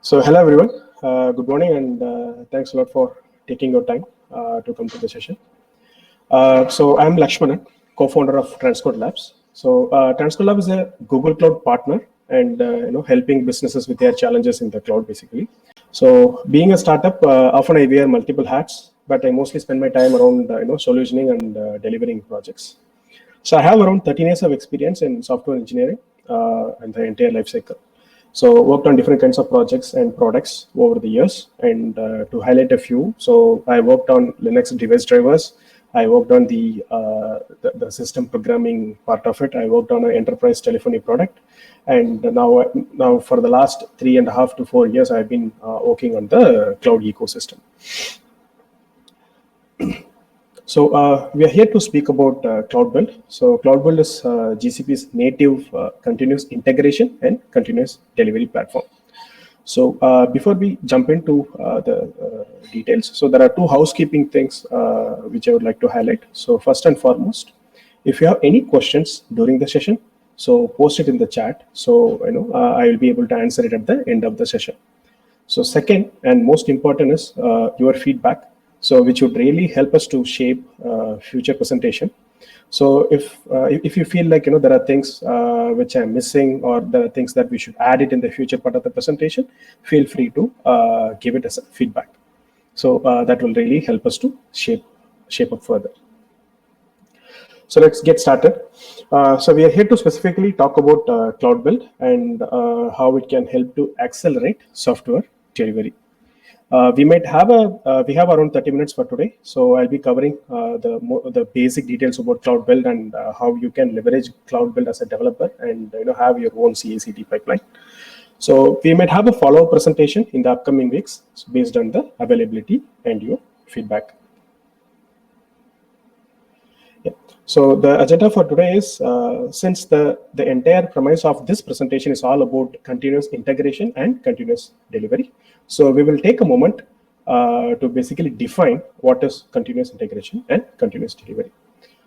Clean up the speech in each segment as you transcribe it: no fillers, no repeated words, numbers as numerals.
So hello everyone, good morning and thanks a lot for taking your time to come to the session. So I'm Lakshmanan, co-founder of Transcode Labs. So Transcode Lab is a Google Cloud partner and helping businesses with their challenges in the cloud basically. So being a startup, often I wear multiple hats, but I mostly spend my time around solutioning and delivering projects. So I have around 13 years of experience in software engineering and the entire life cycle. So worked on different kinds of projects and products over the years. And to highlight a few, so I worked on Linux device drivers. I worked on the system programming part of it. I worked on an enterprise telephony product. And now for the last 3.5 to 4 years, I've been working on the cloud ecosystem. So we are here to speak about Cloud Build. So Cloud Build is GCP's native continuous integration and continuous delivery platform. So before we jump into the details, so there are two housekeeping things which I would like to highlight. So first and foremost, if you have any questions during the session, so post it in the chat. So I will be able to answer it at the end of the session. So second and most important is your feedback. So which would really help us to shape future presentation. So if you feel like there are things which I'm missing or there are things that we should add it in the future part of the presentation, feel free to give it as a feedback. So that will really help us to shape up further. So let's get started. So we are here to specifically talk about Cloud Build and how it can help to accelerate software delivery. We have around 30 minutes for today. So I'll be covering the basic details about Cloud Build and how you can leverage Cloud Build as a developer and have your own CI/CD pipeline. So we might have a follow-up presentation in the upcoming weeks based on the availability and your feedback. Yeah. So the agenda for today is since the entire premise of this presentation is all about continuous integration and continuous delivery. So we will take a moment to basically define what is continuous integration and continuous delivery.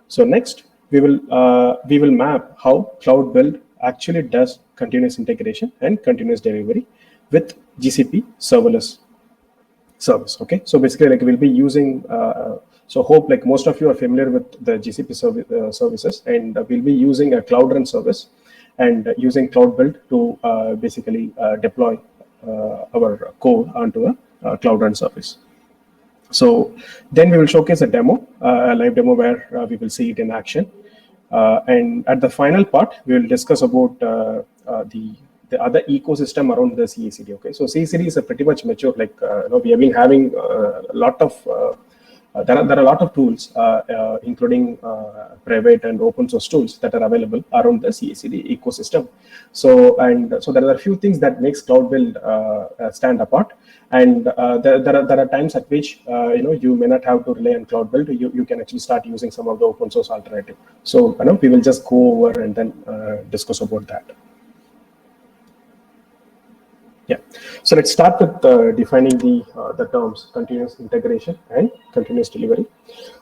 So next we will map how Cloud Build actually does continuous integration and continuous delivery with GCP serverless service. Okay, so basically like we'll be using so hope like most of you are familiar with the GCP services, and we'll be using a Cloud Run service and using Cloud Build to basically deploy our code onto a Cloud Run service. So then we will showcase a demo, a live demo where we will see it in action. And at the final part, we will discuss about the other ecosystem around the CI/CD. Okay, so CI/CD is a pretty much mature. Like we have been having a lot of there are a lot of tools, including private and open source tools that are available around the CI/CD ecosystem. So there are a few things that makes Cloud Build stand apart, and there are times at which you may not have to rely on Cloud Build. You can actually start using some of the open source alternative. So we will just go over and then discuss about that. Yeah, so let's start with defining the terms continuous integration and continuous delivery.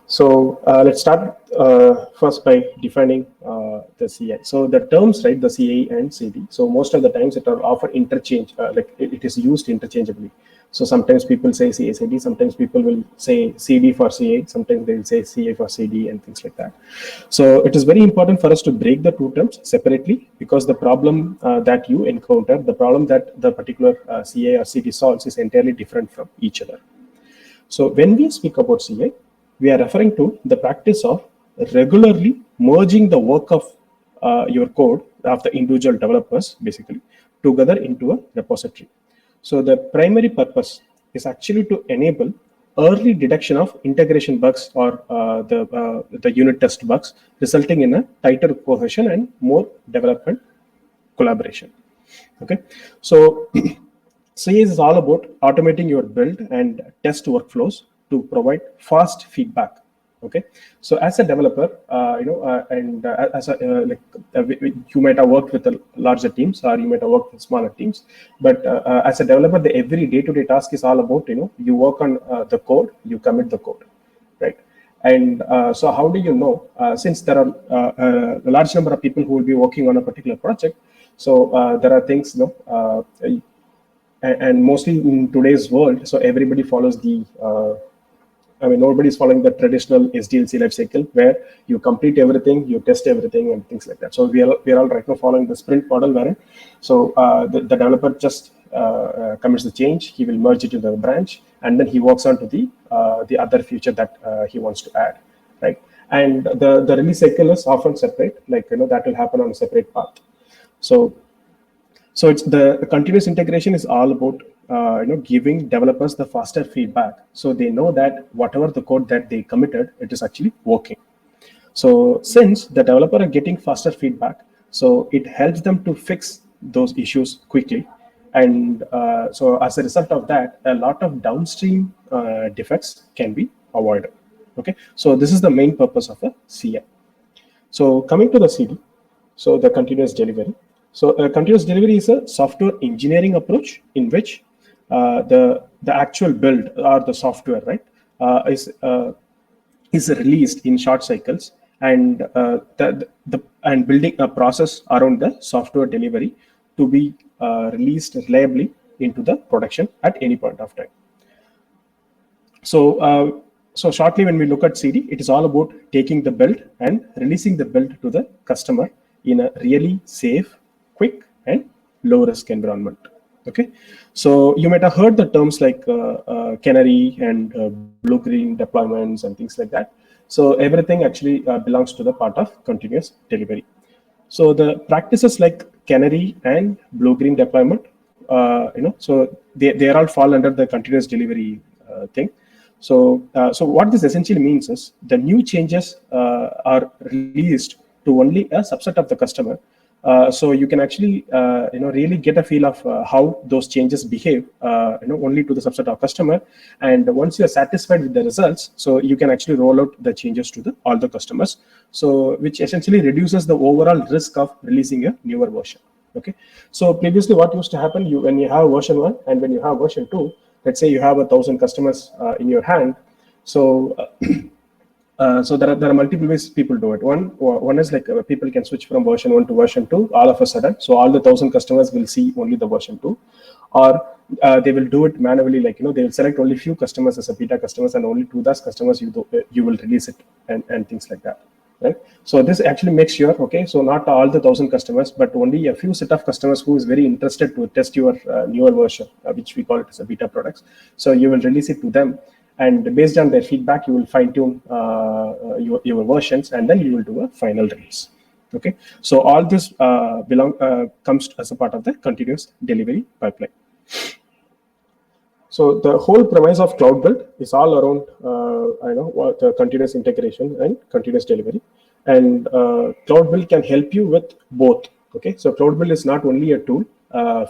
So let's start first by defining the CI. So the terms, right, the CI and CD. So most of the times it are often interchange, like it is used interchangeably. So sometimes people say CI/CD, sometimes people will say CD for CI, sometimes they will say CI for CD and things like that. So it is very important for us to break the two terms separately, because the problem that you encounter, the problem that the particular CI or CD solves is entirely different from each other. So when we speak about CI, we are referring to the practice of regularly merging the work of your code of the individual developers basically together into a repository. So the primary purpose is actually to enable early detection of integration bugs or the unit test bugs, resulting in a tighter cohesion and more development collaboration. Okay, so CI is all about automating your build and test workflows to provide fast feedback. Okay, so as a developer, you might have worked with larger teams, or you might have worked with smaller teams. But as a developer, the every day-to-day task is all about you work on the code, you commit the code, right? And so how do you know? Since there are a large number of people who will be working on a particular project, so there are things and mostly in today's world, so everybody follows the nobody's following the traditional SDLC life cycle where you complete everything, you test everything, and things like that. So we are all right now following the sprint model, wherein the developer just commits the change, he will merge it into the branch, and then he works on to the other feature that he wants to add, right? And the release cycle is often separate, like that will happen on a separate path. So it's the continuous integration is all about giving developers the faster feedback, so they know that whatever the code that they committed, it is actually working. So since the developer are getting faster feedback, so it helps them to fix those issues quickly, and so as a result of that, a lot of downstream defects can be avoided. Okay, so this is the main purpose of a CI. So coming to the CD, so the continuous delivery. So continuous delivery is a software engineering approach in which the actual build or the software, right, is released in short cycles, and and building a process around the software delivery to be released reliably into the production at any point of time. So shortly, when we look at CD, it is all about taking the build and releasing the build to the customer in a really safe, quick, and low risk environment. Okay, so you might have heard the terms like canary and blue-green deployments and things like that. So everything actually belongs to the part of continuous delivery. So the practices like canary and blue-green deployment, so they all fall under the continuous delivery thing. So what this essentially means is the new changes are released to only a subset of the customer. So you can actually really get a feel of how those changes behave only to the subset of customer, and once you are satisfied with the results, so you can actually roll out the changes to all the customers, so which essentially reduces the overall risk of releasing a newer version. Okay, so previously what used to happen, when you have version 1 and when you have version 2, let's say you have 1,000 customers in your hand, so so there are multiple ways people do it. One is like people can switch from version 1 to version 2 all of a sudden. So all the 1,000 customers will see only the version 2, or they will do it manually. Like they will select only few customers as a beta customers, and only to those customers you will release it, and things like that. Right. So this actually makes sure, okay, so not all the 1,000 customers, but only a few set of customers who is very interested to test your newer version, which we call it as a beta products. So you will release it to them, and based on their feedback, you will fine tune your versions, and then you will do a final release. Okay, so all this comes as a part of the continuous delivery pipeline. So the whole premise of cloud build is all around the continuous integration and continuous delivery, and cloud build can help you with both. Okay, so cloud build is not only a tool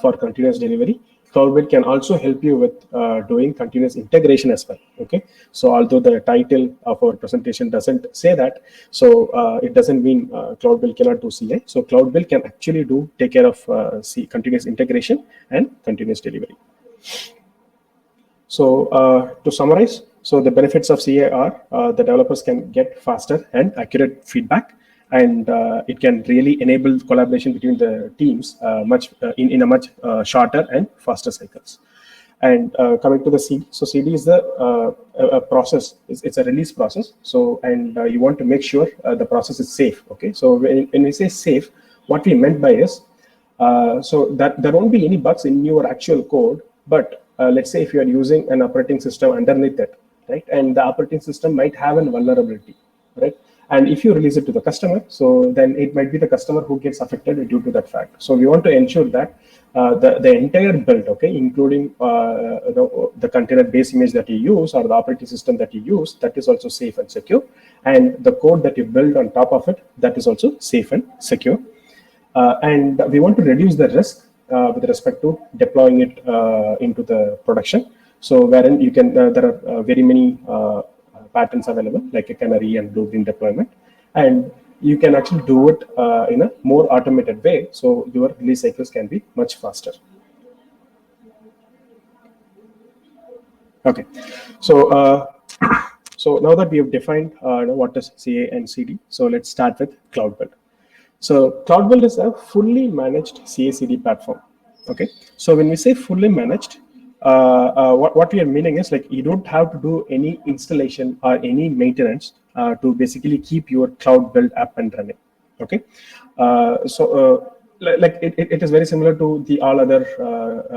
for continuous delivery. Cloud build can also help you with doing continuous integration as well. Okay, so although the title of our presentation doesn't say that, so it doesn't mean cloud build cannot do CI. So cloud build can actually take care of continuous integration and continuous delivery. So to summarize, so the benefits of CA are the developers can get faster and accurate feedback, and it can really enable collaboration between the teams in a much shorter and faster cycles. And coming to the CD, so CD is a process. It's a release process. So and you want to make sure the process is safe. Okay, so when we say safe, what we meant by is so that there won't be any bugs in your actual code, but let's say if you are using an operating system underneath it, right, and the operating system might have a vulnerability, right, and if you release it to the customer, so then it might be the customer who gets affected due to that fact. So we want to ensure that the entire build, okay, including the container base image that you use or the operating system that you use, that is also safe and secure, and the code that you build on top of it, that is also safe and secure. And we want to reduce the risk with respect to deploying it into the production. So wherein you can, there are very many patterns available, like a canary and blue-green deployment, and you can actually do it in a more automated way. So your release cycles can be much faster. Okay, so so now that we have defined what is CA and CD, so let's start with Cloud Build. So Cloud Build is a fully managed CI/CD platform. Okay, so when we say fully managed, what we are meaning is like you don't have to do any installation or any maintenance to basically keep your cloud build up and running. Okay, like it is very similar to the all other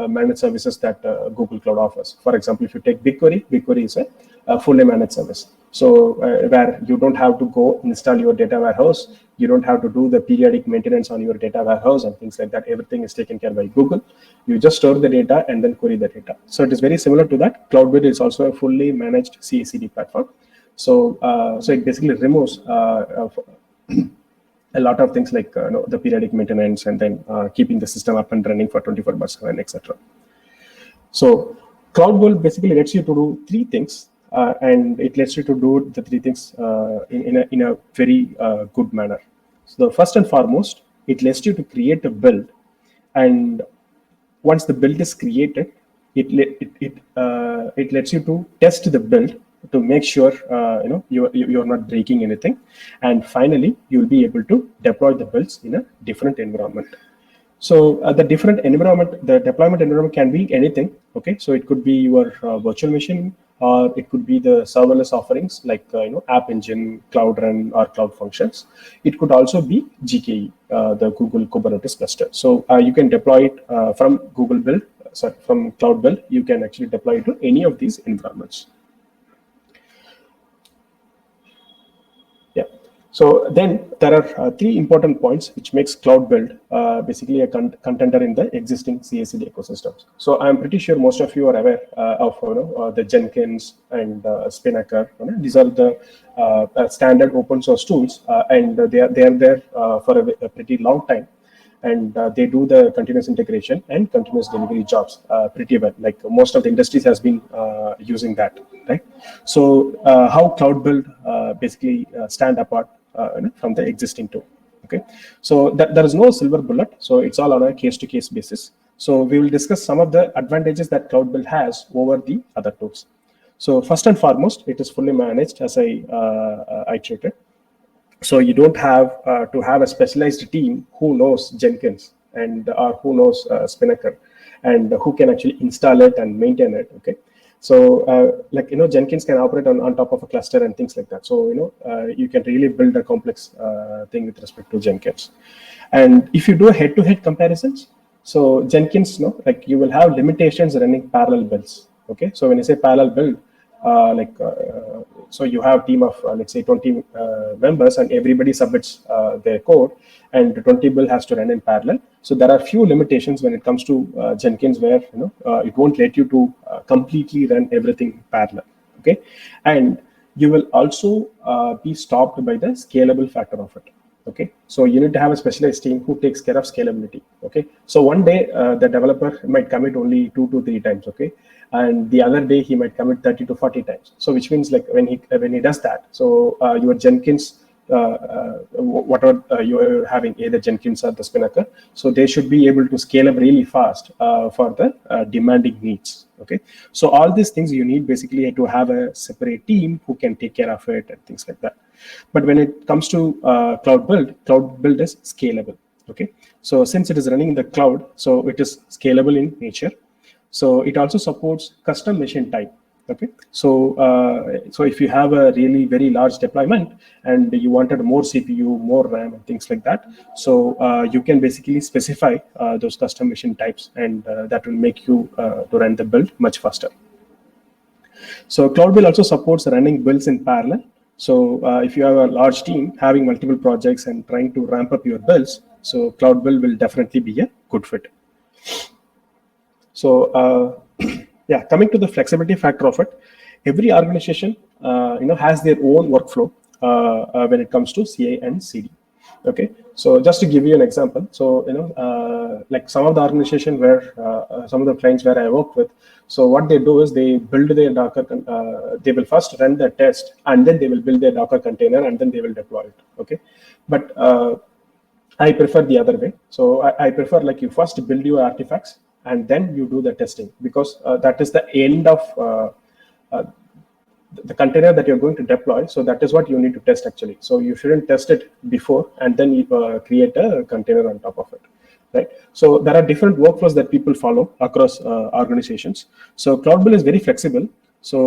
managed services that Google Cloud offers. For example, if you take BigQuery, BigQuery is a fully managed service. So where you don't have to go install your data warehouse, you don't have to do the periodic maintenance on your data warehouse and things like that. Everything is taken care by Google. You just store the data and then query the data. So it is very similar to that. CloudBuild is also a fully managed CI/CD platform. So so it basically removes a lot of things like the periodic maintenance and then keeping the system up and running for 24/7, etc. So CloudBuild basically lets you to do three things, and it lets you to do the three things in a very good manner. So the first and foremost, it lets you to create a build, and once the build is created, it lets you to test the build to make sure you're not breaking anything, and finally you will be able to deploy the builds in a different environment. So the different environment, the deployment environment can be anything. Okay, so it could be your virtual machine, or it could be the serverless offerings like App Engine, Cloud Run, or Cloud Functions. It could also be GKE, the Google Kubernetes cluster. So you can deploy it from Google Build, sorry, from Cloud Build. You can actually deploy it to any of these environments. Yeah. So then there are three important points which makes Cloud Build basically a contender in the existing CI/CD ecosystems. So I'm pretty sure most of you are aware of the Jenkins and Spinnaker. These are the standard open source tools, and they are there for a pretty long time. And they do the continuous integration and continuous delivery jobs pretty well. Like most of the industries has been using that, right? So how Cloud Build basically stand apart from the existing tool. Okay, so there is no silver bullet. So it's all on a case-to-case basis. So we will discuss some of the advantages that Cloud Build has over the other tools. So first and foremost, it is fully managed, as I treated. So you don't have to have a specialized team who knows Jenkins and or who knows Spinnaker and who can actually install it and maintain it. Okay, so like Jenkins can operate on top of a cluster and things like that. So you can really build a complex thing with respect to Jenkins. And if you do a head-to-head comparisons, so Jenkins, like you will have limitations running parallel builds. Okay, so when you say parallel build, so you have team of let's say 20 members, and everybody submits their code, and 20 build has to run in parallel. So there are few limitations when it comes to Jenkins, where it won't let you to completely run everything parallel. Okay, and you will also be stopped by the scalable factor of it. Okay, so you need to have a specialized team who takes care of scalability. Okay, so one day the developer might commit only 2 to 3 times. Okay, and the other day he might commit 30 to 40 times. So which means like when he does that, so your Jenkins, whatever you're having, either Jenkins or the Spinnaker, so they should be able to scale up really fast for the demanding needs. Okay, so all these things you need basically to have a separate team who can take care of it and things like that. But when it comes to Cloud Build is scalable. Okay, so since it is running in the cloud, so it is scalable in nature. So it also supports custom machine type. Okay, so so if you have a really very large deployment and you wanted more CPU, more RAM, and things like that, so you can basically specify those custom machine types, and that will make you to run the build much faster. So Cloud Build also supports running builds in parallel. So if you have a large team having multiple projects and trying to ramp up your builds, so Cloud Build will definitely be a good fit. So yeah, coming to the flexibility factor of it, every organization has their own workflow when it comes to CI and CD. Okay, so just to give you an example, so like some of the organization where some of the clients where I work with, so what they do is they build their Docker, they will first run the test, and then they will build their Docker container, and then they will deploy it. Okay, but I prefer the other way. So I prefer like you first build your artifacts and then you do the testing, because that is the end of the container that you're going to deploy. So that is what you need to test actually. So you shouldn't test it before and then you create a container on top of it, right? So there are different workflows that people follow across organizations. So Cloud Build is very flexible. So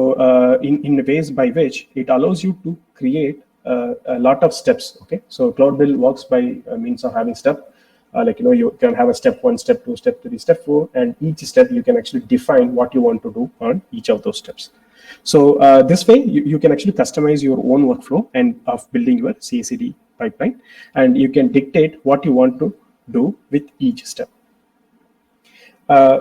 in ways by which it allows you to create a lot of steps. Okay, so Cloud Build works by means of having step. Like you can have a step 1, step 2, step 3, step 4, and each step you can actually define what you want to do on each of those steps. So this way you can actually customize your own workflow and of building your CI/CD pipeline, and you can dictate what you want to do with each step.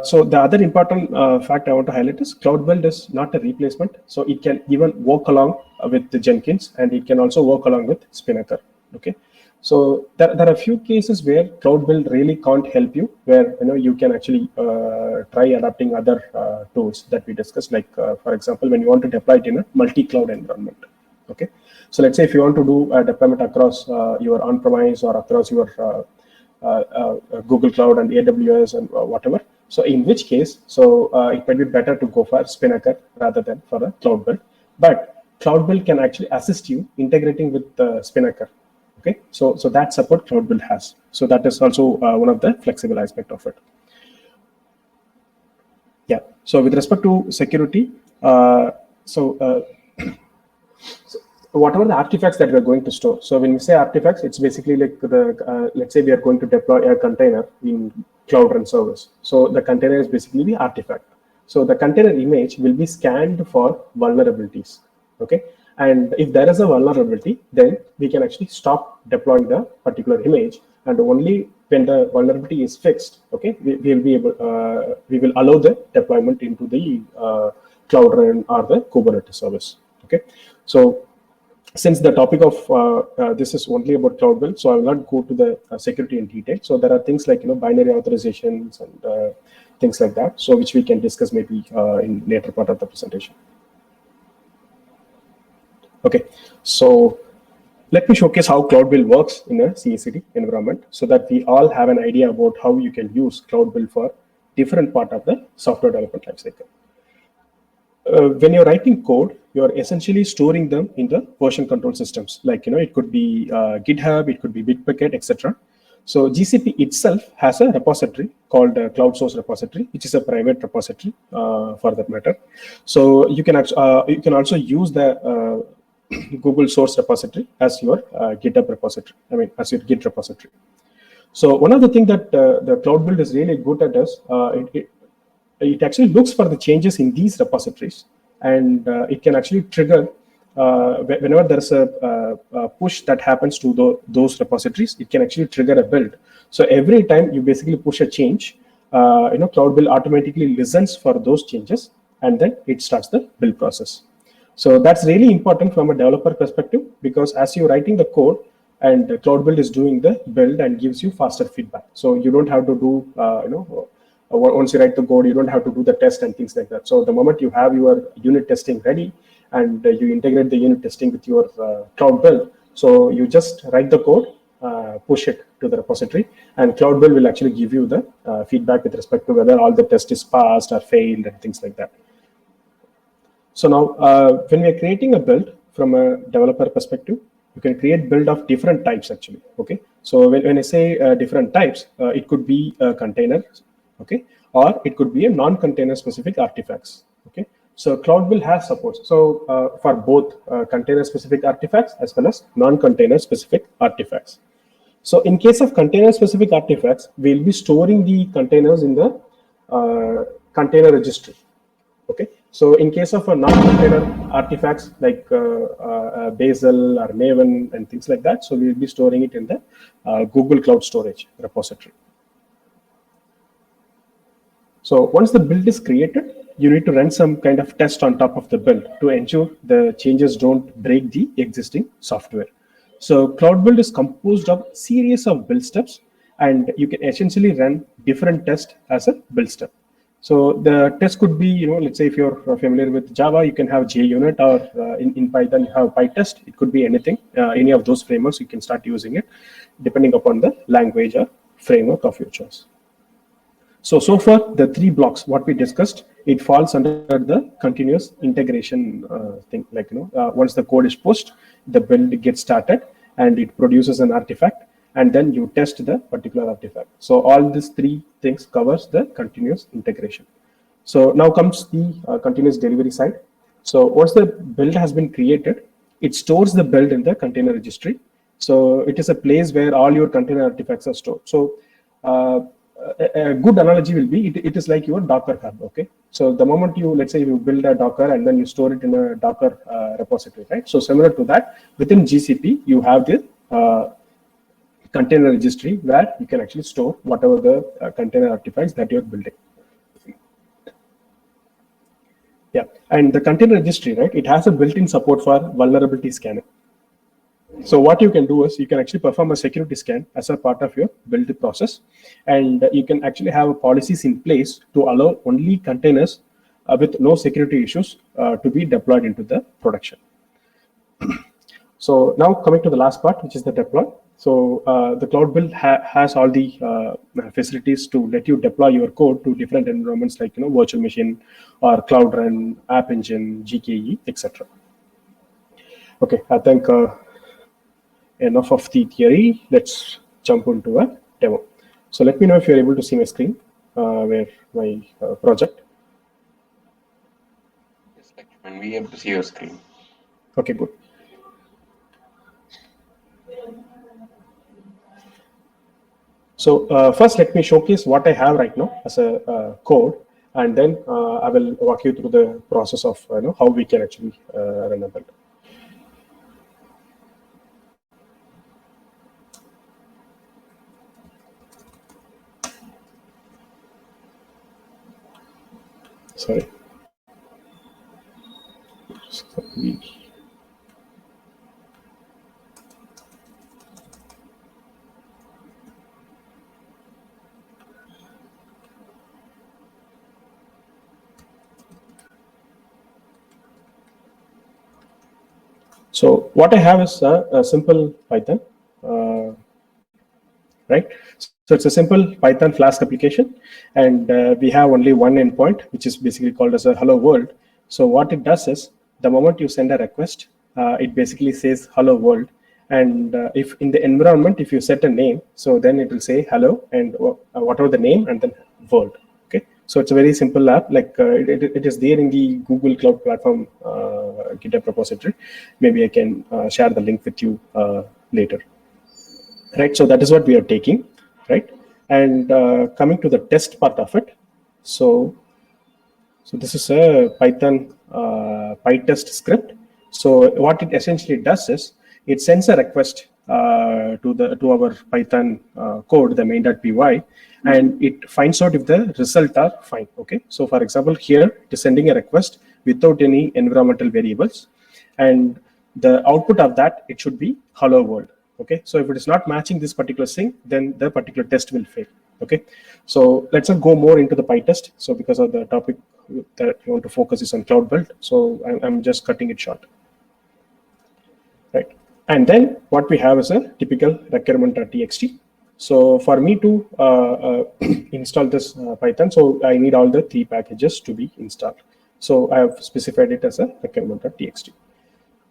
So the other important fact I want to highlight is Cloud Build is not a replacement. So it can even work along with the Jenkins, and it can also work along with Spinnaker. Okay. So there are a few cases where Cloud Build really can't help you, where you can actually try adapting other tools that we discussed. Like for example, when you want to deploy it in a multi-cloud environment. Okay. So let's say if you want to do a deployment across your on-premise or across your Google Cloud and AWS and whatever. So in which case, it might be better to go for Spinnaker rather than for a Cloud Build. But Cloud Build can actually assist you integrating with Spinnaker. Okay, so that support Cloud Build has. So that is also one of the flexible aspect of it. Yeah. So with respect to security, so whatever the artifacts that we are going to store. So when we say artifacts, it's basically like the let's say we are going to deploy a container in Cloud Run service. So the container is basically the artifact. So the container image will be scanned for vulnerabilities. Okay, and if there is a vulnerability, then we can actually stop deploying the particular image, and only when the vulnerability is fixed, okay, we will be able we will allow the deployment into the Cloud Run or the Kubernetes service. Okay, so since the topic of this is only about Cloud Build, so I will not go to the security in detail. So there are things like binary authorizations and things like that, so which we can discuss maybe in later part of the presentation. Okay, so let me showcase how Cloud Build works in a CI/CD environment, so that we all have an idea about how you can use Cloud Build for different part of the software development lifecycle. When you're writing code, you're essentially storing them in the version control systems. Like it could be GitHub, it could be Bitbucket, etc. So GCP itself has a repository called Cloud Source Repository, which is a private repository for that matter. So you can also use the Google Source Repository as your GitHub repository. I mean, as your Git repository. So one of the things that the Cloud Build is really good at is it actually looks for the changes in these repositories, and it can actually trigger whenever there's a push that happens to those repositories. It can actually trigger a build. So every time you basically push a change, Cloud Build automatically listens for those changes, and then it starts the build process. So that's really important from a developer perspective, because as you're writing the code, and Cloud Build is doing the build and gives you faster feedback. So you don't have to do once you write the code, you don't have to do the test and things like that. So the moment you have your unit testing ready, and you integrate the unit testing with your Cloud Build, so you just write the code, push it to the repository, and Cloud Build will actually give you the feedback with respect to whether all the test is passed or failed and things like that. So now when we are creating a build from a developer perspective, you can create build of different types actually. Okay, so when I say different types, it could be a container, okay, or it could be a non-container specific artifacts. Okay, so Cloud Build has supports for both container specific artifacts as well as non-container specific artifacts. So in case of container specific artifacts, we'll be storing the containers in the container registry. Okay, so in case of a non-container artifacts like Bazel or Maven and things like that, so we'll be storing it in the Google Cloud Storage repository. So once the build is created, you need to run some kind of test on top of the build to ensure the changes don't break the existing software. So Cloud Build is composed of series of build steps, and you can essentially run different tests as a build step. So the test could be, let's say if you're familiar with Java, you can have JUnit, or in Python you have PyTest. It could be anything, any of those frameworks. You can start using it depending upon the language or framework of your choice. So far, the three blocks, what we discussed, it falls under the continuous integration thing. Like, once the code is pushed, the build gets started and it produces an artifact. and then you test the particular artifact. So all these three things covers the continuous integration. So now comes the continuous delivery side. So once the build has been created, it stores the build in the container registry. So it is a place where all your container artifacts are stored. So a good analogy will be it is like your Docker hub. Okay, so the moment you, let's say you build a Docker and then you store it in a Docker repository, right? So similar to that, within GCP you have the container registry where you can actually store whatever the container artifacts that you're building. Yeah, and the container registry, right, it has a built-in support for vulnerability scanning. So what you can do is you can actually perform a security scan as a part of your build process, and you can actually have policies in place to allow only containers with no security issues to be deployed into the production. So now coming to the last part, which is the deploy. So the cloud build has all the facilities to let you deploy your code to different environments like virtual machine or Cloud Run, App Engine, GKE, etc. Okay, I think enough of the theory. Let's jump into a demo. So let me know if you're able to see my screen where my project. Yes, Lakshman, we have to see your screen. Okay, good. So first, let me showcase what I have right now as a code, and then I will walk you through the process of how we can actually run a build. Sorry. So what I have is a simple Python, right? So it's a simple Python Flask application, and we have only one endpoint, which is basically called as a hello world. So what it does is, the moment you send a request, it basically says hello world. And if in the environment, if you set a name, so then it will say hello and whatever the name and then world. Okay, so it's a very simple app. Like it is there in the Google Cloud Platform GitHub repository. Maybe I can share the link with you later. Right, so that is what we are taking, right? And coming to the test part of it, so this is a Python PyTest script. So what it essentially does is it sends a request to our Python code, the main.py, and it finds out if the results are fine. Okay, so for example, here it is sending a request without any environmental variables, and the output of that, it should be hello world. Okay, so if it is not matching this particular thing, then the particular test will fail. Okay, so let's go more into the PyTest. So because of the topic that we want to focus is on cloud build, so I'm just cutting it short. Right, and then what we have is a typical requirement.txt. So for me to install this Python, so I need all the 3 packages to be installed. So I have specified it as a requirement.txt.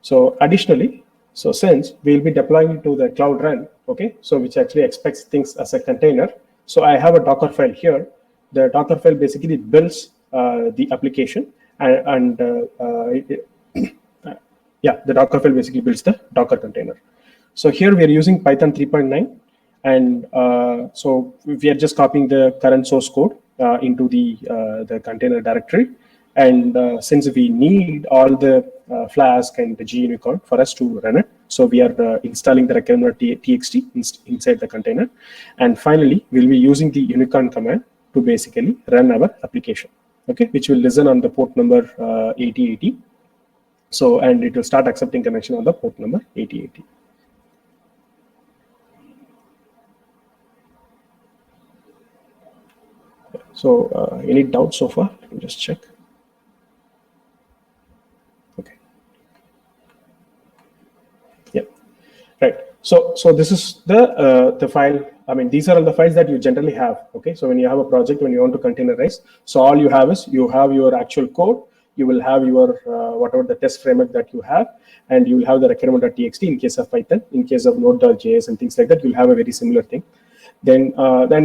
So additionally, so since we'll be deploying to the Cloud Run, okay, so which actually expects things as a container. So I have a Docker file here. The Docker file basically builds the application, and yeah, the Docker file basically builds the Docker container. So here we are using Python 3.9, and so we are just copying the current source code into the container directory. And since we need all the Flask and the G-Unicorn for us to run it, so we are installing the requirement.txt inside the container. And finally, we'll be using the unicorn command to basically run our application, okay, which will listen on the port number 8080. So, and it will start accepting connection on the port number 8080. So, any doubts so far? Let me just check. Okay. Yeah. Right. So this is the file. I mean, these are all the files that you generally have. Okay. So when you have a project, when you want to containerize, so all you have is you have your actual code. you will have your whatever the test framework that you have, and you will have the requirement.txt in case of Python. In case of Node.js and things like that, you'll have a very similar thing. Then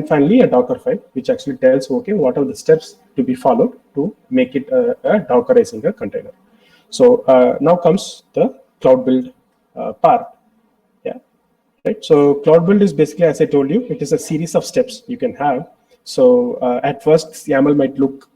finally a Docker file, which actually tells, okay, what are the steps to be followed to make it a Dockerizing a container. So now comes the cloud build part. Yeah, right. So cloud build is basically, as I told you, it is a series of steps you can have. So at first, YAML might look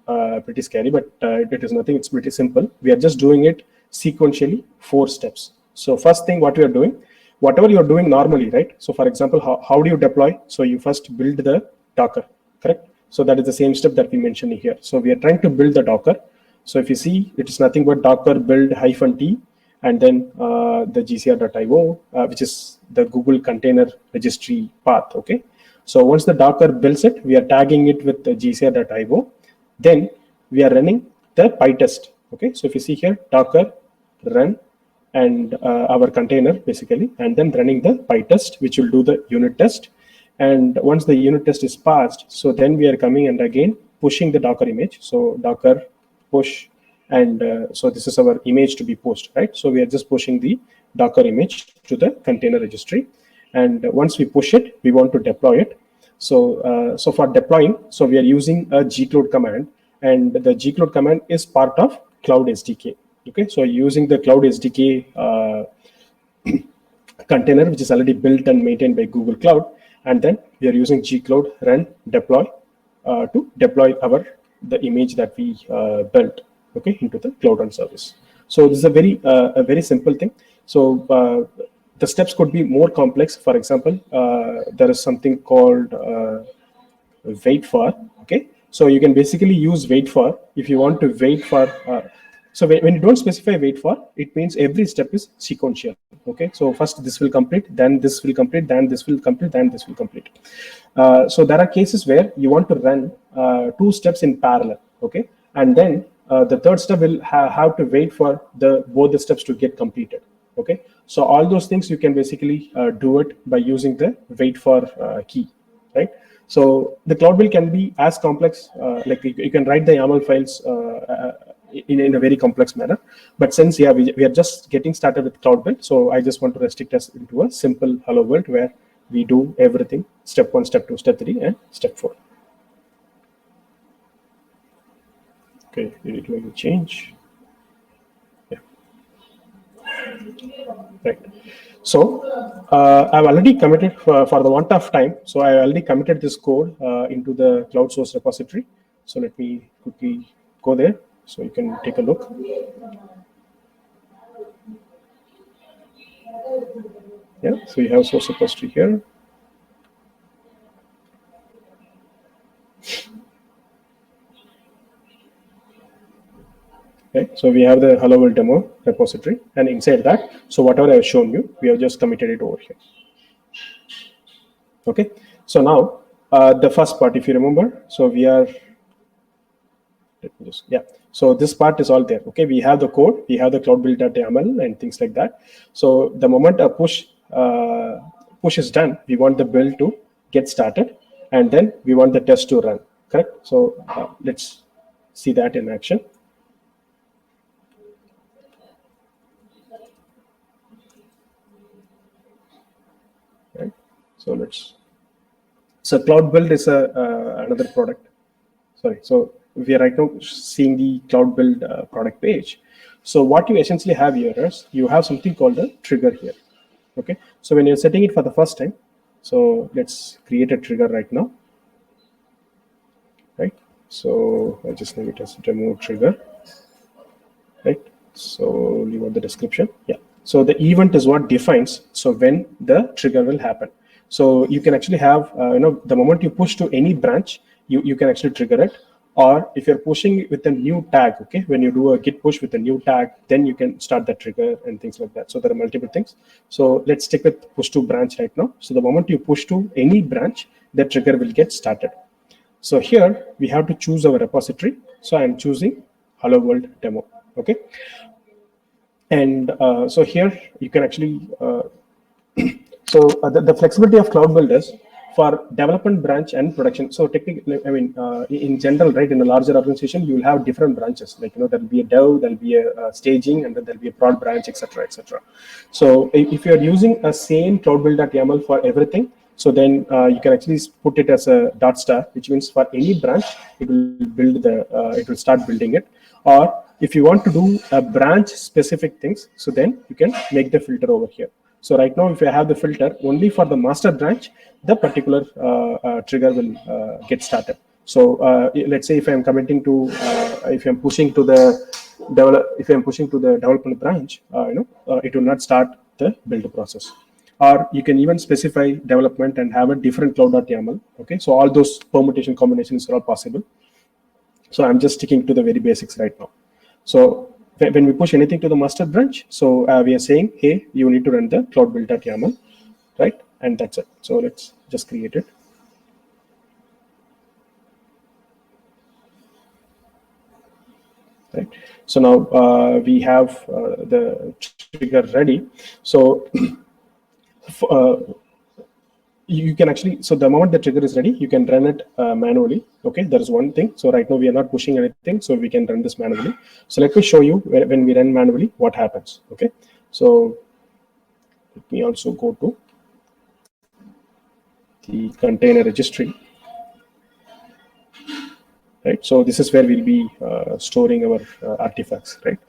pretty scary, but it is nothing. It's pretty simple. We are just doing it sequentially, 4 steps. So first thing, what we are doing, whatever you're doing normally, right? So for example, how do you deploy? So you first build the Docker, correct? So that is the same step that we mentioned here. So we are trying to build the Docker. So if you see, it is nothing but Docker build -t, and then the gcr.io, which is the Google Container Registry path, okay? So once the Docker builds it, we are tagging it with the gcr.io. Then we are running the PyTest, okay? So if you see here, Docker run and our container basically, and then running the PyTest, which will do the unit test. And once the unit test is passed, so then we are coming and again pushing the Docker image. So Docker push, and so this is our image to be pushed, right? So we are just pushing the Docker image to the container registry, and once we push it, we want to deploy it. So for deploying, so we are using a gcloud command, and the gcloud command is part of Cloud SDK. Okay, so using the Cloud SDK container, which is already built and maintained by Google Cloud, and then we are using gcloud run deploy to deploy the image that we built, okay, into the Cloud Run service. So this is a very simple thing. So the steps could be more complex. For example, there is something called wait for, okay? So you can basically use wait for if you want to wait for. So when you don't specify wait for, it means every step is sequential, okay? So first this will complete, then this will complete, then this will complete, then this will complete. So there are cases where you want to run 2 steps in parallel, okay? And then the third step will have to wait for both the steps to get completed, okay? So all those things you can basically do it by using the wait for key, right? So the cloud build can be as complex, like you can write the YAML files in a very complex manner. But since we are just getting started with cloud build, so I just want to restrict us into a simple hello world where we do everything step 1, step 2, step 3, and step 4. Okay, did it make a change? Yeah. Right. So I've already committed for the want of time. So I already committed this code into the cloud source repository. So let me quickly go there so you can take a look. Yeah. So you have source repository here. Okay, so we have the hello world demo repository, and inside that, so whatever I have shown you, we have just committed it over here. Okay, so now the first part, if you remember, so we are, let me just, yeah, so this part is all there. Okay, we have the code, we have the cloud build.yaml and things like that. So the moment a push is done, we want the build to get started, and then we want the test to run, correct? So let's see that in action. Right. So cloud build is another product. Sorry. So we are right now seeing the cloud build product page. So what you essentially have here is you have something called a trigger here. Okay. So when you're setting it for the first time, so let's create a trigger right now. Right. So I just name it as demo trigger. Right. So leave out the description. Yeah. So the event is what defines so when the trigger will happen. So you can actually have the moment you push to any branch, you can actually trigger it. Or if you're pushing with a new tag, okay, when you do a git push with a new tag, then you can start that trigger and things like that. So there are multiple things. So let's stick with push to branch right now. So the moment you push to any branch, the trigger will get started. So here we have to choose our repository. So I'm choosing hello world demo. Okay. And so here you can actually, the flexibility of cloud build is for development branch and production. So technically, I mean, in general, right, in a larger organization, you will have different branches. Like, there will be a dev, there will be a staging, and then there will be a prod branch, etc., etc. So if you are using a same cloud build.yaml for everything, so then you can actually put it as a dot star, which means for any branch, it will it will start building it. Or if you want to do a branch specific things, so then you can make the filter over here. So right now, if I have the filter only for the master branch, the particular trigger will get started. So let's say if I'm committing to, if I'm pushing to the development branch, it will not start the build process. Or you can even specify development and have a different cloud.yaml. Okay, so all those permutation combinations are all possible. So I'm just sticking to the very basics right now. So when we push anything to the master branch, so we are saying, hey, you need to run the cloud build.yaml, right? And that's it. So let's just create it. Right. So now we have the trigger ready. So you can actually, so the moment the trigger is ready, you can run it manually. Okay, there is one thing. So right now we are not pushing anything, so we can run this manually. So let me show you when we run manually what happens. Okay, so let me also go to the container registry. Right, so this is where we'll be storing our artifacts, right?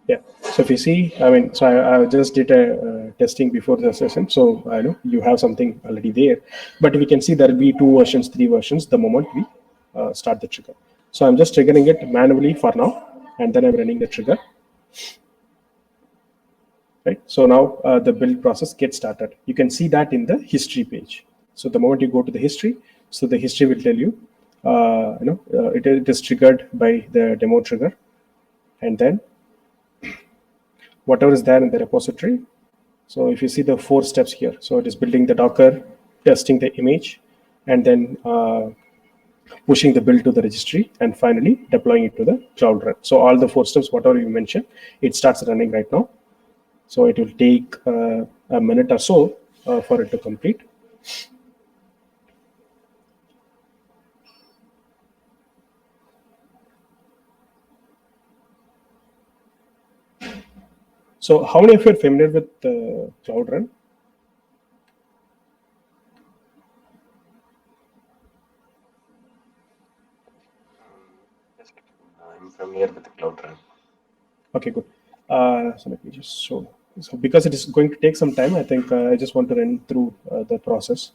Yeah. So if you see, I mean, so I just did a testing before the session. So I know you have something already there, but we can see there will be 2 versions, 3 versions the moment we start the trigger. So I'm just triggering it manually for now, and then I'm running the trigger. Right. So now the build process gets started. You can see that in the history page. So the moment you go to the history, so the history will tell you, it is triggered by the demo trigger, and then whatever is there in the repository. So if you see the 4 steps here, so it is building the Docker, testing the image, and then pushing the build to the registry, and finally deploying it to the cloud run. So all the 4 steps, whatever you mentioned, it starts running right now. So it will take a minute or so for it to complete. So how many of you are familiar with Cloud Run? I'm familiar with the Cloud Run. Okay, good. So let me just show. So because it is going to take some time, I think I just want to run through the process.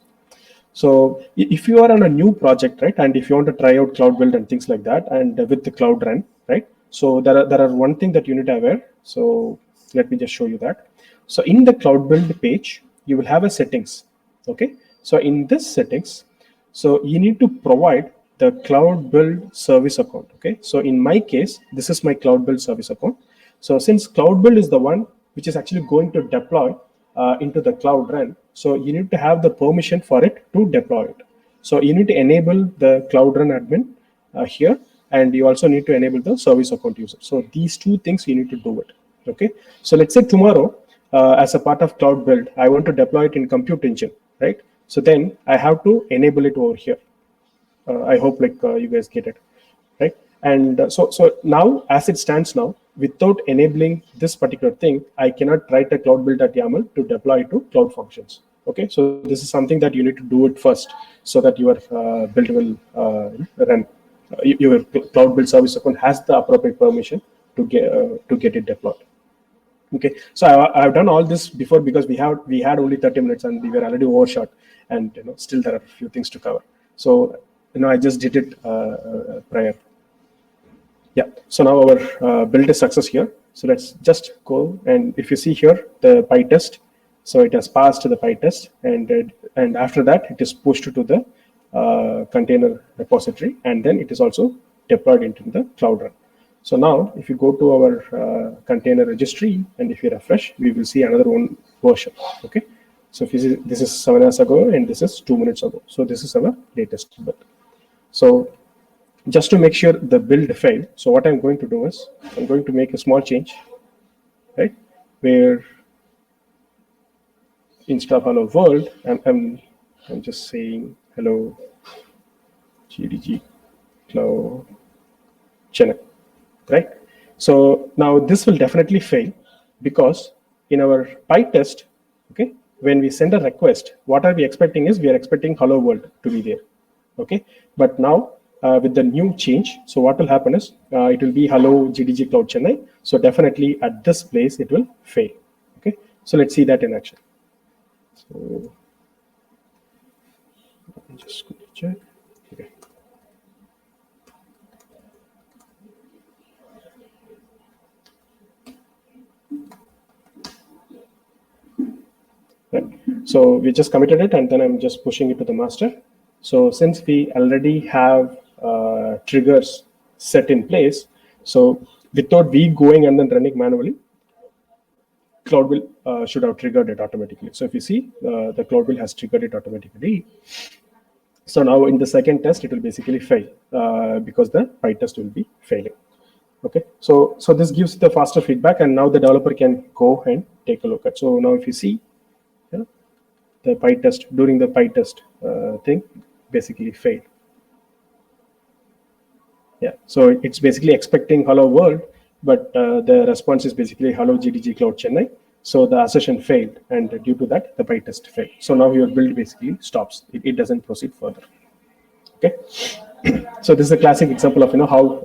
So if you are on a new project, right, and if you want to try out Cloud Build and things like that, and with the Cloud Run, right, so there are one thing that you need to aware. So let me just show you that. So in the Cloud Build page, you will have a settings. Okay. So in this settings, so you need to provide the Cloud Build service account. Okay. So in my case, this is my Cloud Build service account. So since Cloud Build is the one which is actually going to deploy into the Cloud Run, so you need to have the permission for it to deploy it. So you need to enable the Cloud Run admin here, and you also need to enable the service account user. So these 2 things you need to do it. Okay. So let's say tomorrow, as a part of Cloud Build, I want to deploy it in Compute Engine, right? So then I have to enable it over here. I hope you guys get it, right? And so now, as it stands now, without enabling this particular thing, I cannot write a cloud build.yaml to deploy to cloud functions. Okay, so this is something that you need to do it first, so that your build will run. Your cloud build service account has the appropriate permission to get it deployed. Okay, so I've done all this before because we had only 30 minutes and we were already overshot, and still there are a few things to cover. So I just did it prior. Yeah, so now our build is success here. So let's just go, and if you see here the PyTest, so it has passed to the PyTest, and after that it is pushed to the container repository, and then it is also deployed into the Cloud Run. So now if you go to our container registry, and if you refresh, we will see another one version. Okay, so if you see, this is 7 hours ago and this is 2 minutes ago. So this is our latest build. So just to make sure the build failed. So what I'm going to do is I'm going to make a small change, right? Where instead of hello world, I'm just saying hello GDG cloud channel, right? So now this will definitely fail because in our PyTest, okay, when we send a request, what are we expecting is we are expecting hello world to be there, okay? But now with the new change, so what will happen is it will be hello GDG Cloud Chennai. So definitely at this place it will fail, okay? So let's see that in action. So I'm just going to check. Okay. Right. So we just committed it, and then I'm just pushing it to the master. So since we already have triggers set in place, so without we going and then running manually, cloud will should have triggered it automatically. So if you see, the cloud will has triggered it automatically. So now in the second test, it will basically fail because the PyTest will be failing. Okay, so this gives the faster feedback, and now the developer can go and take a look at. So now if you see, yeah, the PyTest during the PyTest thing basically failed. Yeah, so it's basically expecting hello world, but the response is basically hello GDG Cloud Chennai. So the assertion failed, and due to that, the PyTest failed. So now your build basically stops; it doesn't proceed further. Okay, so this is a classic example of how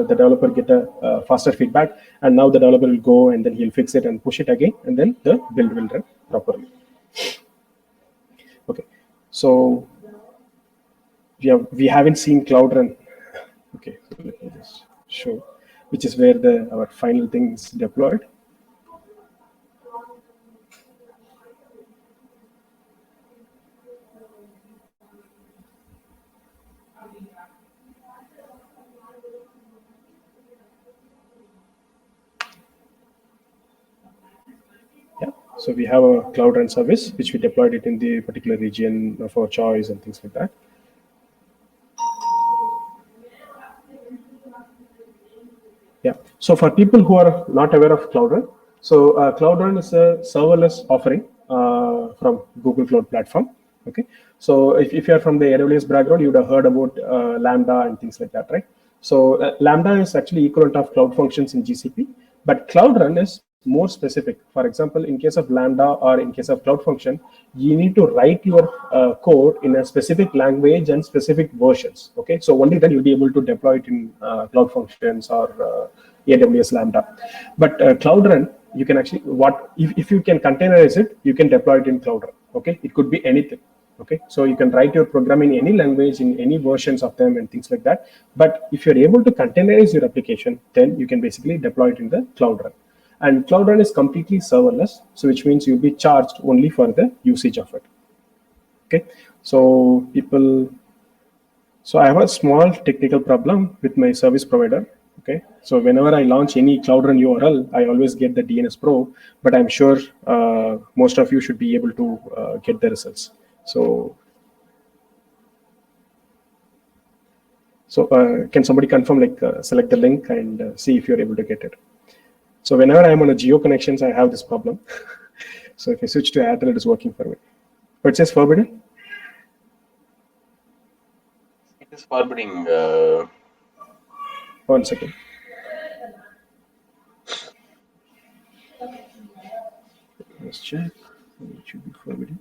the developer get a faster feedback, and now the developer will go and then he'll fix it and push it again, and then the build will run properly. Okay, so we haven't seen Cloud Run. Okay, so let me just show, which is where our final thing is deployed. Yeah, so we have a Cloud Run service which we deployed it in the particular region of our choice and things like that. Yeah. So for people who are not aware of Cloud Run, so Cloud Run is a serverless offering from Google Cloud Platform. Okay. So if you are from the AWS background, you would have heard about Lambda and things like that, right? So Lambda is actually equivalent of Cloud Functions in GCP, but Cloud Run is more specific. For example, in case of Lambda or in case of Cloud Function, you need to write your code in a specific language and specific versions. Okay, so only then you'll be able to deploy it in Cloud Functions or AWS Lambda. But Cloud Run, you can actually if you can containerize it, you can deploy it in Cloud Run. Okay, it could be anything. Okay, so you can write your program in any language, in any versions of them and things like that. But if you're able to containerize your application, then you can basically deploy it in the Cloud Run. And Cloud Run is completely serverless, so which means you'll be charged only for the usage of it. Okay, so I have a small technical problem with my service provider. Okay, so whenever I launch any Cloud Run URL, I always get the DNS Pro, but I'm sure most of you should be able to get the results. So can somebody confirm, like select the link and see if you're able to get it. So whenever I'm on a geo connections, I have this problem. So if I switch to Airtel, it is working for me. But it says forbidden. It is forbidding. 1 second. Let's check. It should be forbidden.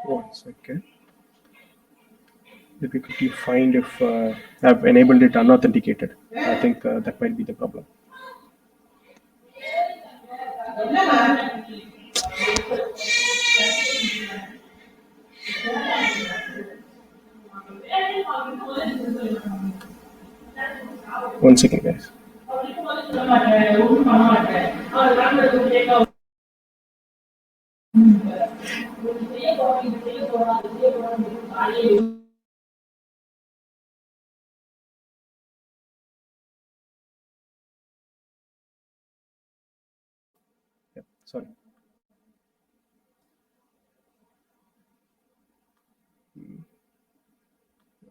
One second. Let me quickly find if I've enabled it unauthenticated. I think that might be the problem. One second, guys. Yeah, sorry.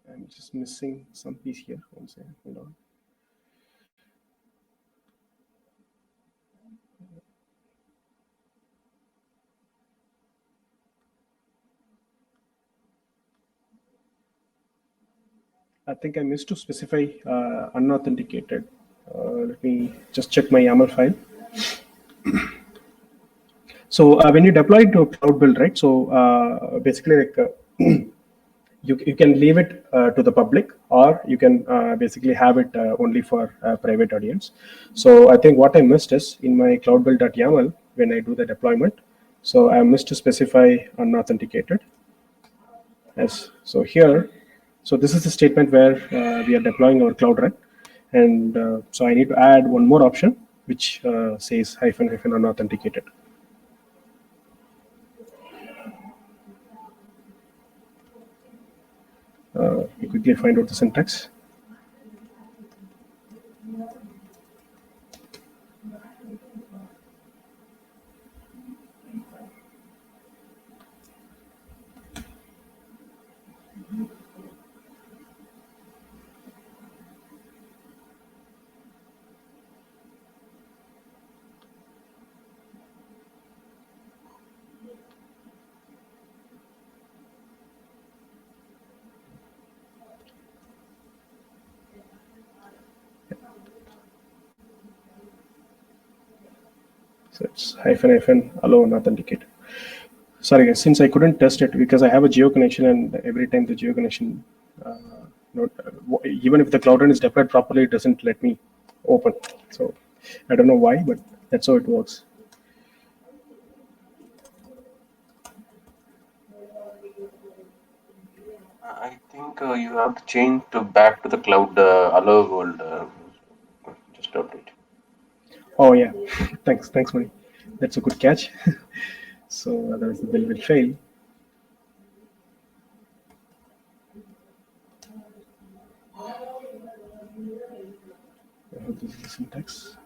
I'm just missing some piece here. One second. Hold on. I think I missed to specify unauthenticated. Let me just check my YAML file. So when you deploy it to a cloud build, right? So basically, like you can leave it to the public, or you can basically have it only for private audience. So I think what I missed is in my cloud build.yaml when I do the deployment. So I missed to specify unauthenticated. Yes. So here, so this is the statement where we are deploying our Cloud Run, and so I need to add one more option which says hyphen hyphen unauthenticated. We quickly find out the syntax. So it's hyphen hyphen allow unauthenticated. Sorry guys, since I couldn't test it because I have a geo connection, and every time the geo connection, not, even if the Cloud Run is deployed properly, it doesn't let me open. So I don't know why, but that's how it works. I think you have to change to back to the cloud allow world. Just update. Oh yeah, thanks, Mani. That's a good catch. So otherwise the bill will fail. I hope this is the syntax.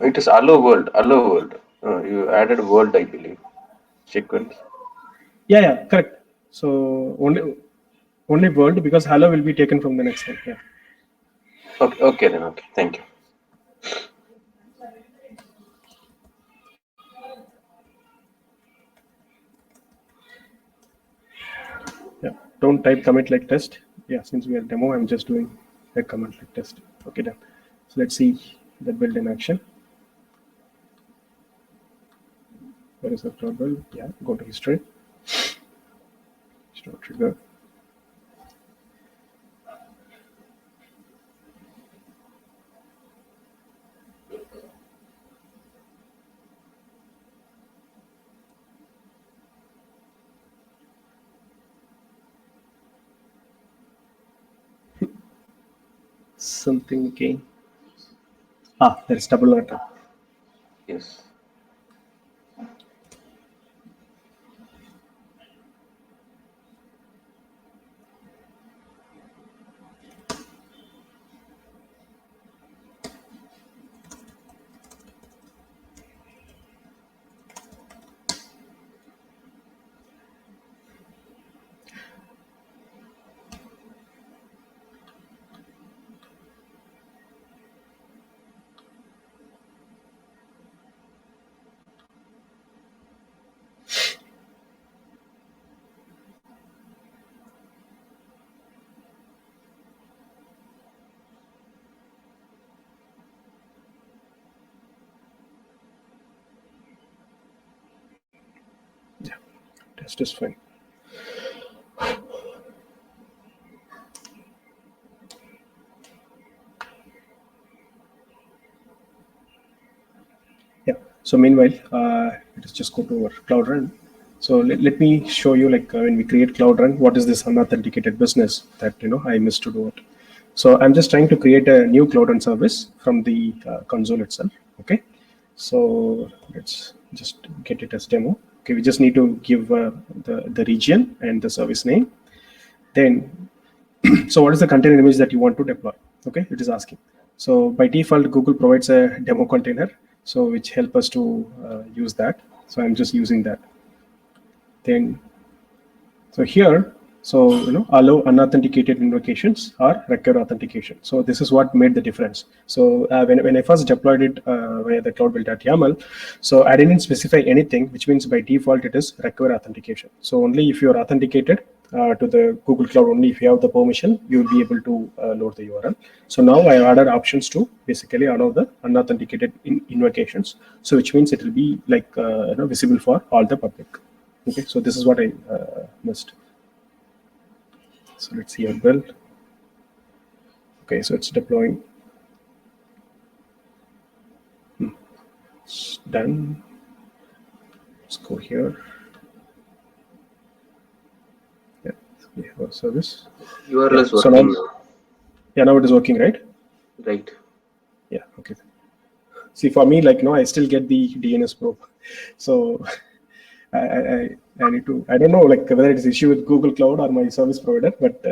It is allow world. Allow world. You added world, I believe. Sequence. Yeah, correct. So only world, because hello will be taken from the next one. Yeah. Okay. Okay then. Okay. Thank you. Yeah. Don't type commit like test. Yeah, since we are demo, I'm just doing a command like test. Okay, done. So let's see the build in action. Where is the cloud build? Yeah, go to history. Start trigger. Something again. There's double letter. Yes. Yeah, test is fine. Yeah. So meanwhile, let us just go to our Cloud Run. So let me show you, like when we create Cloud Run, what is this unauthenticated business that I missed to do it. So I'm just trying to create a new Cloud Run service from the console itself. Okay. So let's just get it as demo. Okay, we just need to give the region and the service name. Then, so what is the container image that you want to deploy? Okay, it is asking. So by default, Google provides a demo container, so which help us to use that. So I'm just using that. Then, so here, so allow unauthenticated invocations or require authentication. So this is what made the difference. So when I first deployed it via the cloud build.yaml, so I didn't specify anything, which means by default it is require authentication. So only if you are authenticated to the Google Cloud, only if you have the permission, you will be able to load the URL. So now I added options to basically allow the unauthenticated invocations. So which means it will be like visible for all the public. Okay, so this is what I missed. So let's see our build. Okay, so it's deploying. It's done. Let's go here. Yeah, we have our service. URL is So working now, now. yeah, now it is working, right? Right. Yeah, okay. See, for me, like, I still get the DNS probe. So I need to, I don't know, like, whether it's issue with Google Cloud or my service provider, but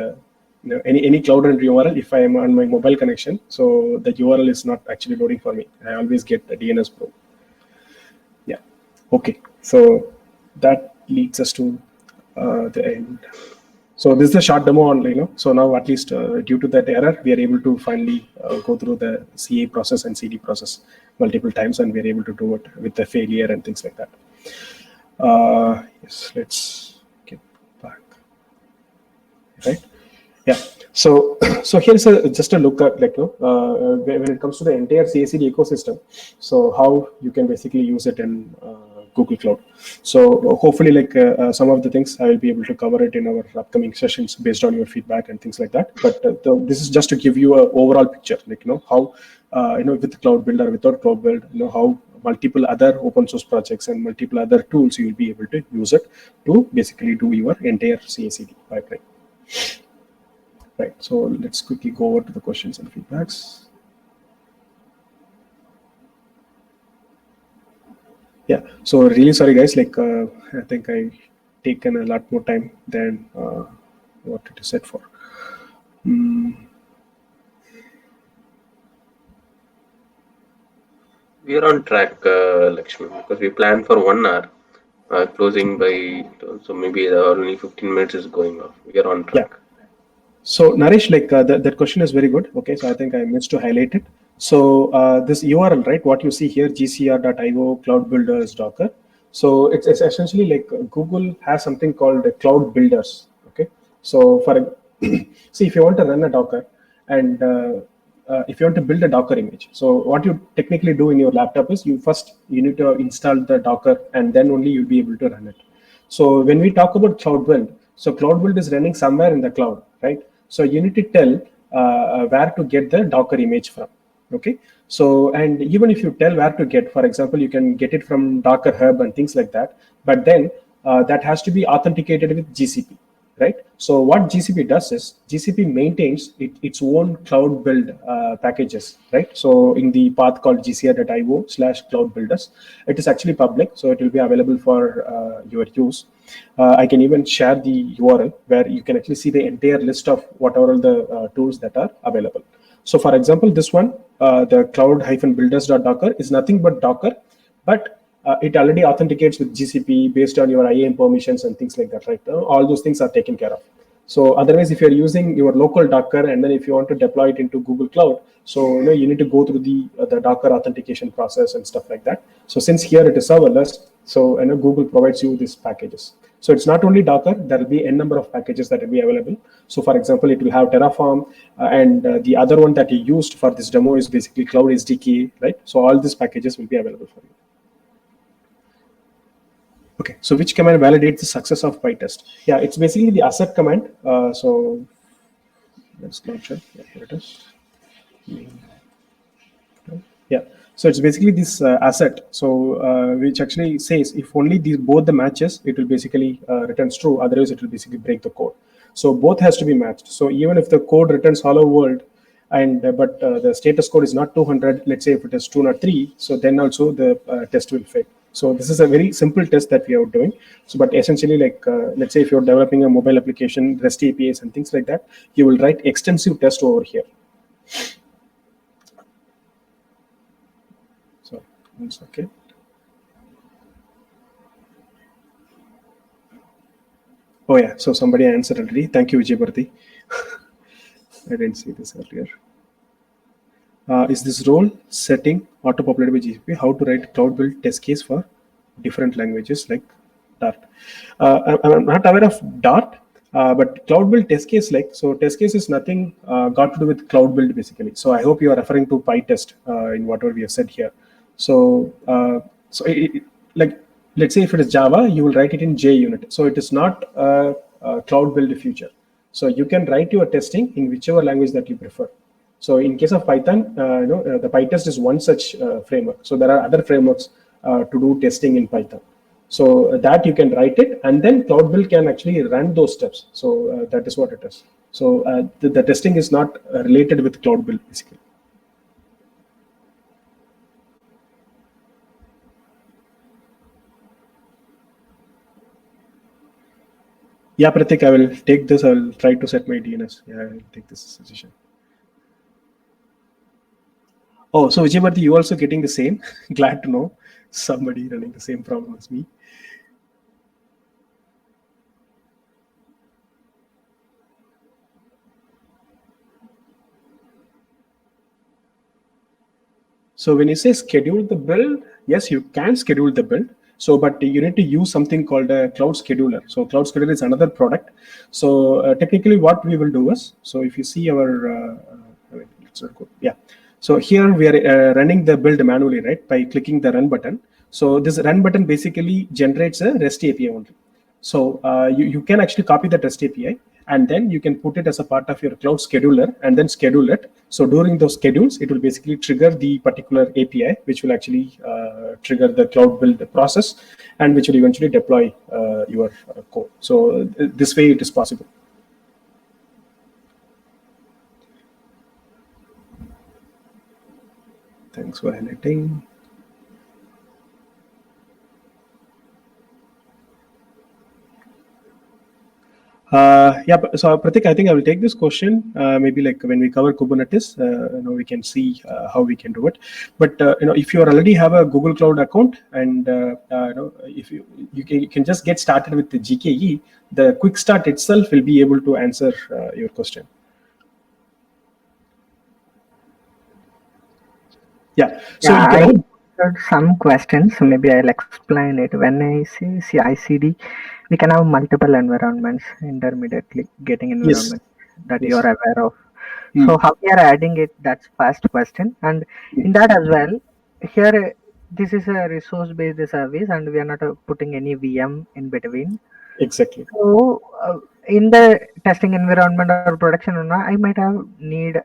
any cloud and URL, if I am on my mobile connection, so the URL is not actually loading for me. I always get the DNS probe. Yeah. Okay. So that leads us to the end. So this is a short demo on, so now at least due to that error, we are able to finally go through the CA process and CD process multiple times, and we are able to do it with the failure and things like that. Yes, let's get back. Right. Yeah. So here's just a look at when it comes to the entire CI/CD ecosystem. So how you can basically use it in Google Cloud. So hopefully, some of the things I will be able to cover it in our upcoming sessions based on your feedback and things like that. But this is just to give you an overall picture, how with Cloud Build or without Cloud Build, how multiple other open source projects and multiple other tools you will be able to use it to basically do your entire CI/CD pipeline. Right. So let's quickly go over to the questions and feedbacks. Yeah. So really sorry, guys. I think I taken a lot more time than what it is set for. We are on track, Lakshmi, because we planned for 1 hour, closing by, so maybe only 15 minutes is going off. We are on track. Yeah. So Naresh, that question is very good. Okay, so I think I missed to highlight it. So this URL, right? What you see here, gcr.io cloud builders docker. So it's essentially like Google has something called cloud builders. Okay, so for see, if you want to run a Docker and if you want to build a Docker image, so what you technically do in your laptop is you need to install the Docker, and then only you'll be able to run it. So when we talk about Cloud Build, so Cloud Build is running somewhere in the cloud, right? So you need to tell where to get the Docker image from. Okay. So, and even if you tell where to get, for example, you can get it from Docker Hub and things like that, but then that has to be authenticated with GCP, right? So what GCP does is GCP maintains its own cloud build packages, right? So in the path called gcr.io/cloud builders, it is actually public, so it will be available for your use. I can even share the URL where you can actually see the entire list of whatever the tools that are available. So for example, this one, the cloud-builders.docker is nothing but Docker, but it already authenticates with GCP based on your IAM permissions and things like that, right? All those things are taken care of. So otherwise, if you're using your local Docker and then if you want to deploy it into Google Cloud, so you need to go through the Docker authentication process and stuff like that. So since here it is serverless, so Google provides you these packages. So it's not only Docker, there will be n number of packages that will be available. So for example, it will have Terraform, and the other one that you used for this demo is basically Cloud SDK, right? So all these packages will be available for you. Okay, so which command validates the success of PyTest? Yeah, it's basically the asset command. So let's launch it. Yeah, here it is. Yeah, so it's basically this asset. So which actually says if only both the matches, it will basically returns true. Otherwise, it will basically break the code. So both has to be matched. So even if the code returns hello world, and but the status code is not 200, let's say if it is 203, so then also the test will fail. So this is a very simple test that we are doing. So, but essentially, like let's say if you're developing a mobile application, REST APIs and things like that, you will write extensive test over here. So, 1 second. Oh yeah, so somebody answered already. Thank you, Vijay. I didn't see this earlier. Is this role setting auto-populated by GCP? How to write cloud build test case for different languages like Dart? I'm not aware of Dart, but cloud build test case, like, so test case is nothing got to do with cloud build basically. So I hope you are referring to PyTest in whatever we have said here. So like, let's say if it is Java, you will write it in JUnit. So it is not a cloud build feature. So you can write your testing in whichever language that you prefer. So in case of Python, the PyTest is one such framework. So there are other frameworks to do testing in Python. So that you can write it, and then Cloud Build can actually run those steps. So that is what it is. So the testing is not related with Cloud Build basically. Yeah, Pratik, I will take this. I will try to set my DNS. Yeah, I will take this suggestion. Oh, so Vijay, you also getting the same? Glad to know somebody running the same problem as me. So when you say schedule the build, yes, you can schedule the build. So, but you need to use something called a cloud scheduler. So cloud scheduler is another product. So technically what we will do is, so if you see our, let's go, yeah. So here we are running the build manually, right? By clicking the run button. So this run button basically generates a REST API only. So you can actually copy that REST API, and then you can put it as a part of your cloud scheduler and then schedule it. So during those schedules, it will basically trigger the particular API, which will actually trigger the cloud build process, and which will eventually deploy your code. So this way it is possible. Thanks for highlighting. Yeah, so Pratik, I think I will take this question. Maybe like when we cover Kubernetes, we can see how we can do it. But if you already have a Google Cloud account, and if you can just get started with the GKE, the quick start itself will be able to answer your question. Yeah. So yeah, you can. I heard some questions. So maybe I'll explain it. When I say CI/CD, we can have multiple environments intermediately getting Yes. environment that you Yes. are aware of. Hmm. So how we are adding it? That's first question. And in that as well, here this is a resource-based service, and we are not putting any VM in between. Exactly. So in the testing environment or production, I might have need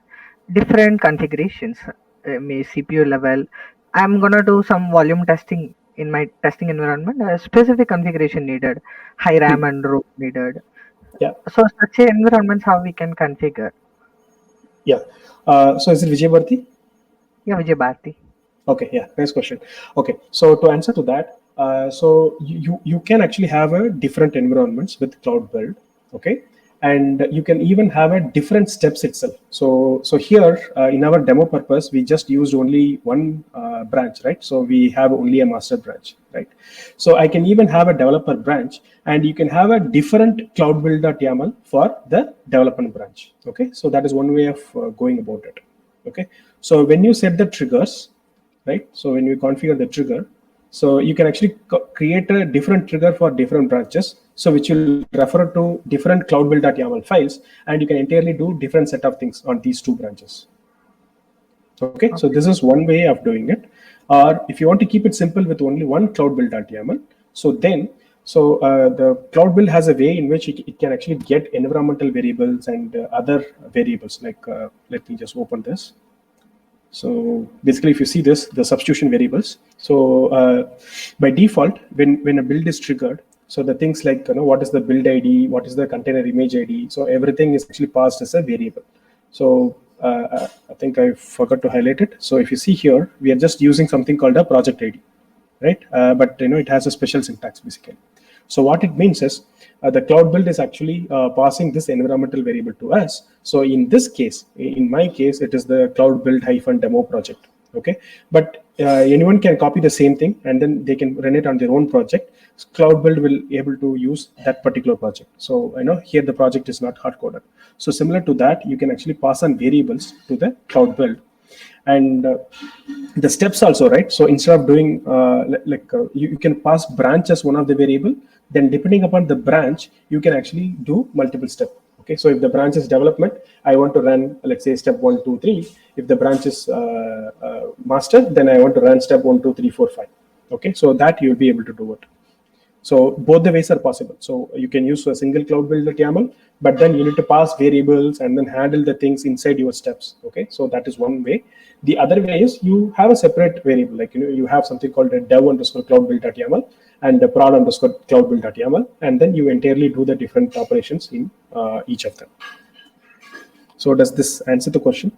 different configurations. May CPU level. I'm gonna do some volume testing in my testing environment. A specific configuration needed, high Hmm. RAM and ROM needed. Yeah. So such a environments how we can configure. Yeah. So is it Vijay? Yeah, Vijay Bharti. Okay, yeah, nice question. Okay, so to answer to that, so you can actually have a different environments with Cloud Build, okay, and you can even have a different steps itself. So here in our demo purpose, we just used only one branch, right? So we have only a master branch, right? So I can even have a developer branch, and you can have a different Cloud Build.yaml for the development branch. Okay, so that is one way of going about it. Okay, so when you set the triggers, right? So when you configure the trigger, so you can actually create a different trigger for different branches, so which will refer to different cloud build.yaml files, and you can entirely do different set of things on these two branches. Okay, so this is one way of doing it. Or if you want to keep it simple with only one cloud build.yaml, so then the cloud build has a way in which it can actually get environmental variables and other variables. Like let me just open this. So basically, if you see this, the substitution variables. So by default, when a build is triggered, so the things like what is the build ID, what is the container image ID, so everything is actually passed as a variable. So I think I forgot to highlight it. So if you see here, we are just using something called a project ID. right? But it has a special syntax basically. So what it means is the cloud build is actually passing this environmental variable to us. So in this case, in my case, it is the cloud build hyphen demo project. Okay, but anyone can copy the same thing and then they can run it on their own project. Cloud build will able to use that particular project. So here the project is not hard coded. So similar to that, you can actually pass on variables to the cloud build. And the steps also, right? So instead of doing you can pass branch as one of the variable, then depending upon the branch you can actually do multiple step. Okay, so if the branch is development, I want to run, let's say, step 1 2 3. If the branch is master, then I want to run step 1 2 3 4 5. Okay, so that you'll be able to do it. So both the ways are possible. So you can use a single cloud builder YAML, but then you need to pass variables and then handle the things inside your steps. Okay, so that is one way. The other way is you have a separate variable, like you have something called a dev underscore cloud build.yaml and the prod underscore cloud build.yaml, and then you entirely do the different operations in each of them. So does this answer the question?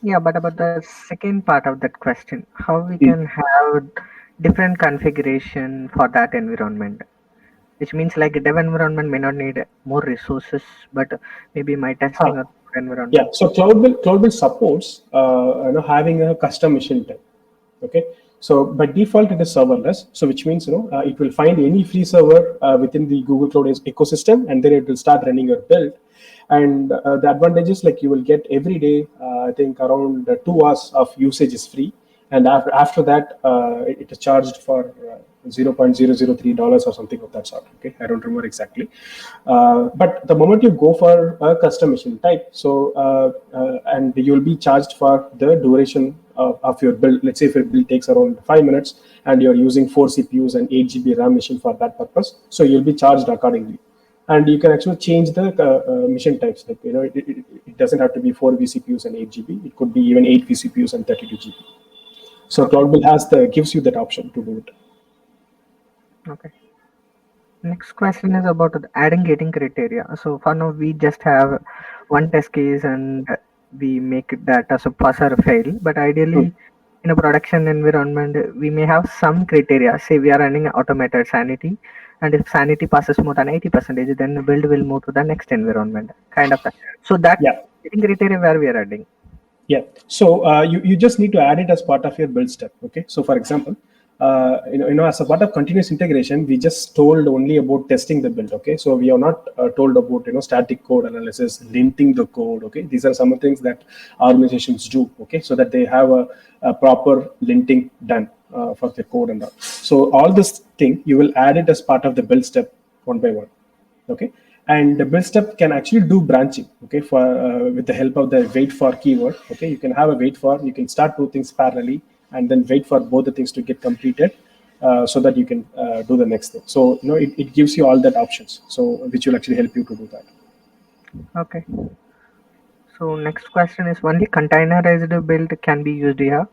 Yeah, but about the second part of that question, how we can have different configuration for that environment, which means like dev environment may not need more resources, but maybe my testing Huh. or Yeah, environment. so cloud build supports having a custom machine type. Okay, so by default it is serverless, so which means it will find any free server within the Google Cloud ecosystem, and then it will start running your build. And the advantage is like you will get every day, I think around 2 hours of usage is free, and after that it is charged for $0.003 or something of that sort. Okay, I don't remember exactly, but the moment you go for a custom machine type, so and you will be charged for the duration of your build. Let's say if your build takes around 5 minutes and you're using 4 CPUs and 8 GB RAM machine for that purpose, so you'll be charged accordingly. And you can actually change the mission types. Like it doesn't have to be 4 vCPUs and 8 GB. It could be even 8 vCPUs and 32 GB. So Okay. Cloud Build gives you that option to do it. Okay. Next question is about the adding gating criteria. So for now, we just have one test case and we make that as a pass or a fail. But Hmm. ideally, in a production environment, we may have some criteria. Say we are running automated sanity, and if sanity passes more than 80%, then the build will move to the next environment. Kind of that. So that Yeah. gating criteria where we are adding. Yeah. So you just need to add it as part of your build step. Okay. So for example, as a part of continuous integration, we just told only about testing the build. Okay. So we are not told about static code analysis, linting the code. Okay. These are some of the things that organizations do. Okay. So that they have a proper linting done for their code and all. So all this thing you will add it as part of the build step one by one. Okay, and the build step can actually do branching. Okay, for with the help of the wait for keyword. Okay, you can have a wait for, you can start two things parallelly and then wait for both the things to get completed, so that you can do the next thing. So it gives you all that options, so which will actually help you to do that. Okay. So next question is only containerized build can be used here.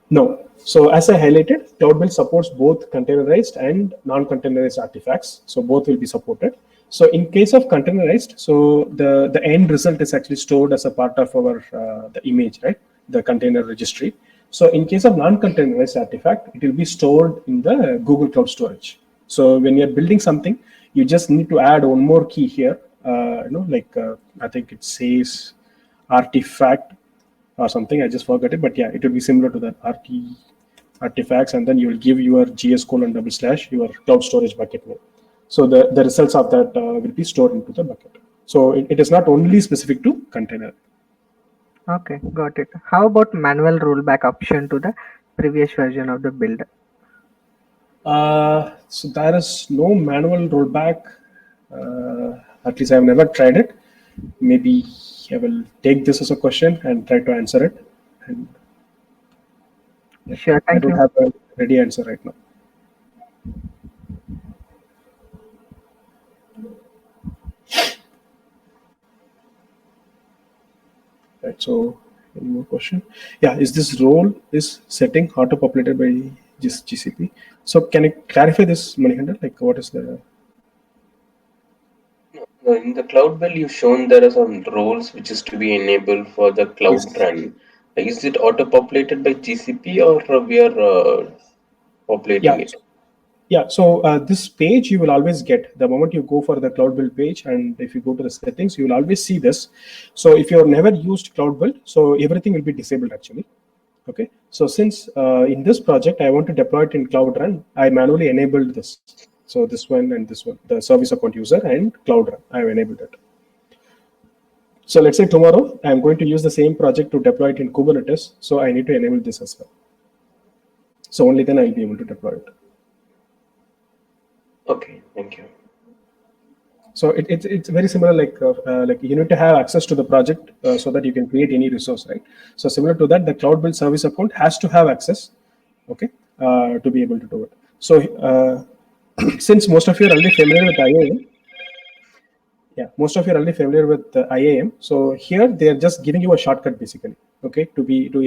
No. So as I highlighted, Cloud Build supports both containerized and non-containerized artifacts. So both will be supported. So in case of containerized, so the end result is actually stored as a part of our the image, right? The container registry. So in case of non-containerized artifact, it will be stored in the Google Cloud Storage. So when you're building something, you just need to add one more key here. I think it says artifact or something. I just forgot it, but yeah, it will be similar to that artifacts, and then you will give your gs colon double slash your cloud storage bucket name. So the results of that will be stored into the bucket. So it is not only specific to container. Okay, got it. How about manual rollback option to the previous version of the build? So there is no manual rollback. At least I have never tried it. Maybe I will take this as a question and try to answer it. And yeah, Sure, I thank don't you. have a ready answer right now. Right. So any more question? Yeah, is this role is setting auto populated by just GCP? So can you clarify this, Manikandan? Like what is the? No, in the cloud build, you've shown there are some roles which is to be enabled for the cloud Yes. run. Like, is it auto populated by GCP or we are populating Yeah. it. Yeah, so this page you will always get the moment you go for the cloud build page, and if you go to the settings, you will always see this. So if you've never used cloud build, so everything will be disabled actually. Okay, so since in this project I want to deploy it in Cloud Run, I manually enabled this. So this one and this one, the service account user and Cloud Run, I have enabled it. So let's say tomorrow I'm going to use the same project to deploy it in Kubernetes, so I need to enable this as well. So only then I'll be able to deploy it. Okay, thank you. So it's very similar, like you need to have access to the project so that you can create any resource, right? So similar to that, the cloud build service account has to have access, okay, to be able to do it. So since most of you are already familiar with IAM, yeah, most of you are already familiar with IAM. So here they are just giving you a shortcut basically, okay, to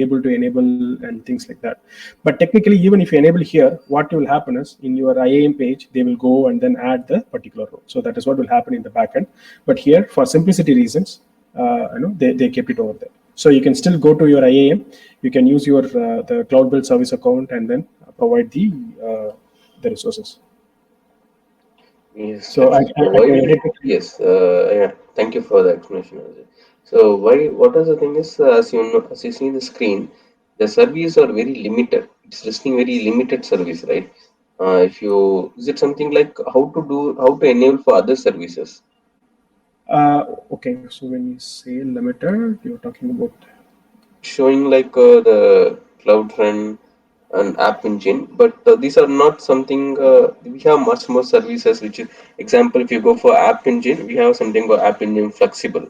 able to enable and things like that. But technically, even if you enable here, what will happen is in your IAM page they will go and then add the particular role. So that is what will happen in the backend. But here, for simplicity reasons, they kept it over there. So you can still go to your IAM. You can use your the cloud build service account and then provide the resources. Yes, So Lakshmi. So I why? can edit it. Yes, yeah. Thank you for the explanation, Ajay. So why? What is the thing is, as you know, as you see the screen, the services are very limited. It's listing very limited service, right? If you is it something like how to enable for other services? Okay, so when you say limited, you're talking about. It's showing like the Cloud Run and App Engine, but these are not something. We have much more services. Which is example, if you go for App Engine, we have something called App Engine Flexible,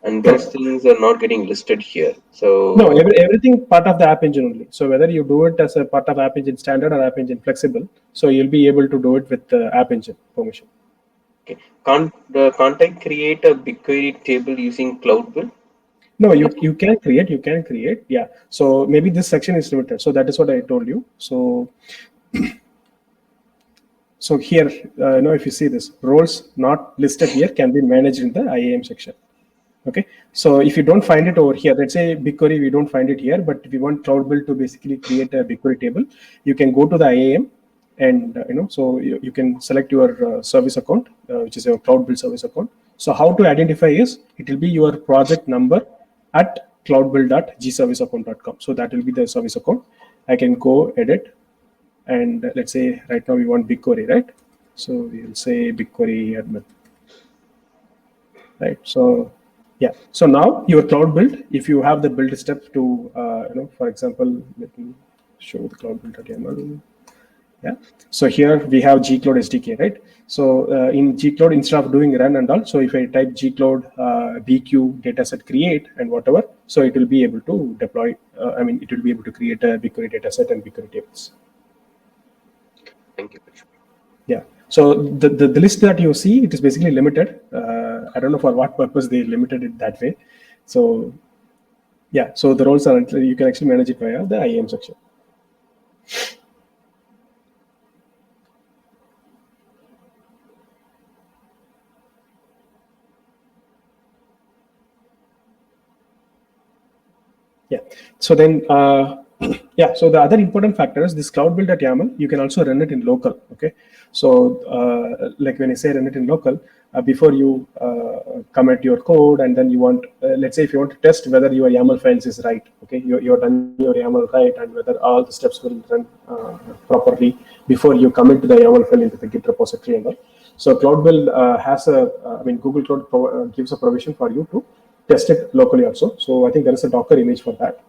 and those Correct. things are not getting listed here. No, So everything part of the App Engine only. So whether you do it as a part of App Engine standard or App Engine flexible, so you'll be able to do it with the App Engine permission. okay, can't I create a BigQuery table using Cloud Build? No, you can create, yeah. So maybe this section is limited. So that is what I told you. So here, if you see this, roles not listed here can be managed in the IAM section. Okay, so if you don't find it over here, let's say BigQuery, we don't find it here, but if you want Cloud Build to basically create a BigQuery table, you can go to the IAM, and so you can select your service account, which is your Cloud Build service account. So how to identify is it will be your project number at cloudbuild.gserviceaccount.com. So that will be the service account. I can go edit, and let's say right now we want BigQuery, right? So we will say BigQuery admin, right? So yeah, so now your cloud build, if you have the build step to for example, let me show the cloud build.yaml. Yeah, so here we have gcloud SDK, right? So in gcloud, instead of doing run and all, so if I type gcloud bq dataset create and whatever, so it will be able to deploy, it will be able to create a BigQuery dataset and BigQuery tables. Thank you, Lakshmi. Yeah. So the list that you see, it is basically limited. I don't know for what purpose they limited it that way. So yeah, so the roles are, you can actually manage it via the IAM section. Yeah. So then, yeah. So the other important factor is this cloud build at YAML. You can also run it in local. Okay. So like when I say run it in local, before you commit your code, and then you want, let's say if you want to test whether your YAML files is right. Okay. You're running your YAML right, and whether all the steps will run properly before you commit the YAML file into the Git repository and all. So Cloud Build has Google Cloud gives a provision for you to test it locally also. So I think there is a Docker image for that,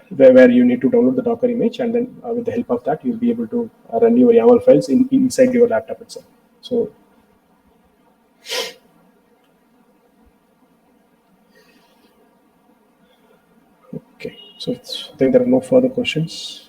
where you need to download the Docker image, and then with the help of that, you'll be able to run your YAML files inside your laptop itself. So okay, so I think there are no further questions.